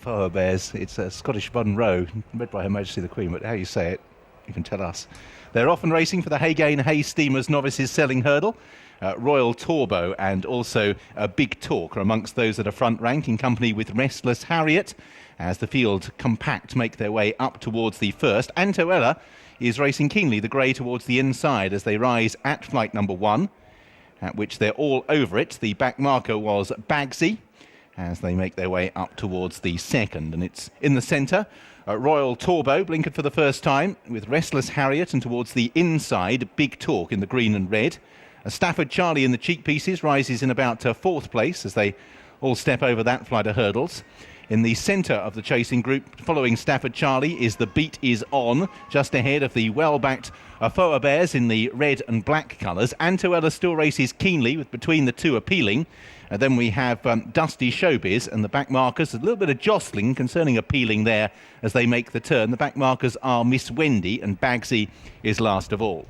Four Bears. It's a Scottish Munro, read by Her Majesty the Queen, but how you say it, you can tell us. They're often racing for the Haygain Hay Steamers Novices Selling Hurdle. Royal Torbo and also Big Talk are amongst those that are front rank in company with Restless Harriet as the field compact make their way up towards the first. Antoella is racing keenly, the grey towards the inside as they rise at flight number 1, at which they're all over it. The back marker was Baggsy as they make their way up towards the second, and it's in the centre. Royal Torbo blinkered for the first time with Restless Harriet, and towards the inside Big Talk in the green and red. Stafford Charlie in the cheek pieces rises in about 4th place as they all step over that flight of hurdles. In the centre of the chasing group, following Stafford Charlie, is The Beat Is On, just ahead of the well-backed Four Bears in the red and black colours. Antoella still races keenly, with between the two appealing. Then we have Dusty Showbiz and the back markers. A little bit of jostling concerning appealing there as they make the turn. The back markers are Miss Wendy, and Baggsy is last of all.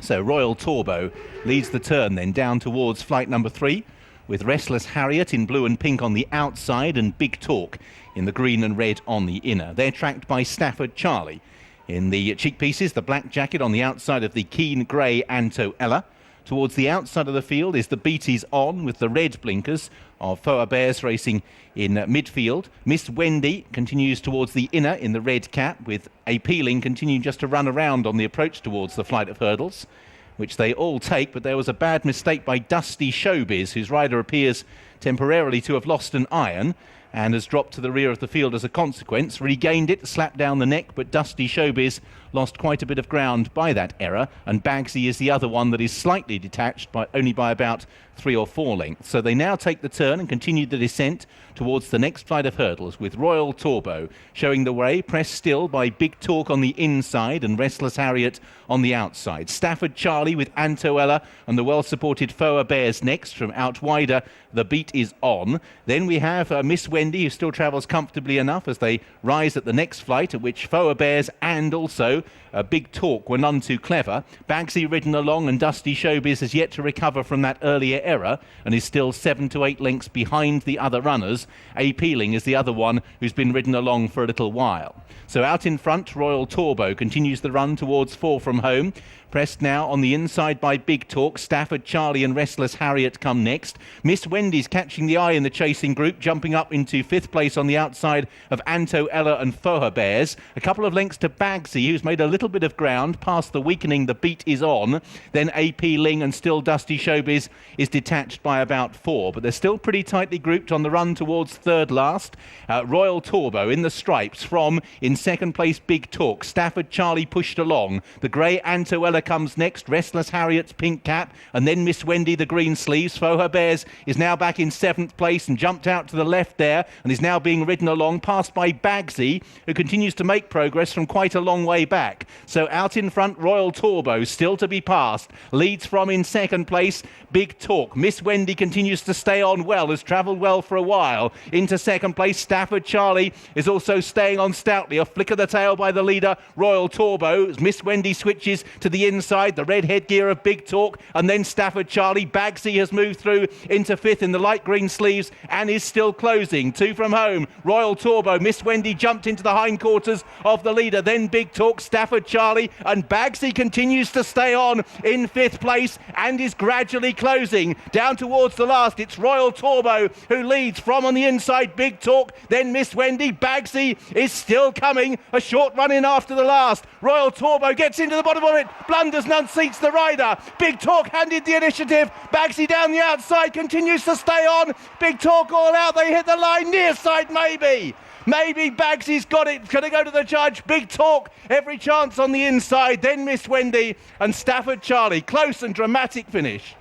So Royal Torbo leads the turn then down towards flight number 3, with Restless Harriet in blue and pink on the outside and Big Talk in the green and red on the inner. They're tracked by Stafford Charlie in the cheek pieces, the black jacket on the outside of the keen grey Antoella. Towards the outside of the field is The Beat Is On with the red blinkers of Four Bears racing in midfield. Miss Wendy continues towards the inner in the red cap, with Appealing continuing just to run around on the approach towards the flight of hurdles, which they all take, but there was a bad mistake by Dusty Showbiz, whose rider appears temporarily to have lost an iron and has dropped to the rear of the field as a consequence. Regained it, slapped down the neck, but Dusty Showbiz lost quite a bit of ground by that error, and Baggsy is the other one that is slightly detached, only by about 3 or 4 lengths. So they now take the turn and continue the descent towards the next flight of hurdles, with Royal Torbo showing the way, pressed still by Big Talk on the inside and Restless Harriet on the outside. Stafford Charlie with Antoella and the well-supported Four Bears next. From out wider, The Beat Is On. Then we have Miss Wendy, who still travels comfortably enough as they rise at the next flight, at which Four Bears and also Big Talk were none too clever. Baggsy ridden along, and Dusty Showbiz has yet to recover from that earlier error and is still 7 to 8 lengths behind the other runners. Appealing is the other one who's been ridden along for a little while. So out in front, Royal Torbo continues the run towards 4 from home. Pressed now on the inside by Big Talk. Stafford Charlie and Restless Harriet come next. Miss Wendy's catching the eye in the chasing group, jumping up into 5th place on the outside of Antoella and Four Bears. A couple of lengths to Baggsy, who's made a little bit of ground past the weakening The Beat Is On. Then Appealing, and still Dusty Showbiz is detached by about 4, but they're still pretty tightly grouped on the run towards 3rd last. Royal Torbo in the stripes from, in 2nd place, Big Talk. Stafford Charlie pushed along. The grey Antoella comes next, Restless Harriet's pink cap, and then Miss Wendy, the green sleeves. Four Bears is now back in 7th place and jumped out to the left there and is now being ridden along, passed by Baggsy, who continues to make progress from quite a long way back. So out in front, Royal Torbo still to be passed, leads from in 2nd place Big Talk. Miss Wendy continues to stay on well, has travelled well for a while. Into 2nd place, Stafford Charlie is also staying on stoutly. A flick of the tail by the leader, Royal Torbo, as Miss Wendy switches to the inside, the red headgear of Big Talk, and then Stafford Charlie. Baggsy has moved through into 5th in the light green sleeves and is still closing. 2 from home, Royal Torbo. Miss Wendy jumped into the hindquarters of the leader, then Big Talk, Stafford Charlie, and Baggsy continues to stay on in 5th place and is gradually closing down towards the last. It's Royal Torbo who leads from on the inside, Big Talk, then Miss Wendy. Baggsy is still coming, a short run in after the last. Royal Torbo gets into the bottom of it, blunders and unseats the rider. Big Talk handed the initiative. Baggsy down the outside continues to stay on. Big Talk all out, they hit the line near side maybe. Maybe Baggsy's got it. Going to go to the judge. Big Talk, every chance on the inside. Then Miss Wendy and Stafford Charlie. Close and dramatic finish.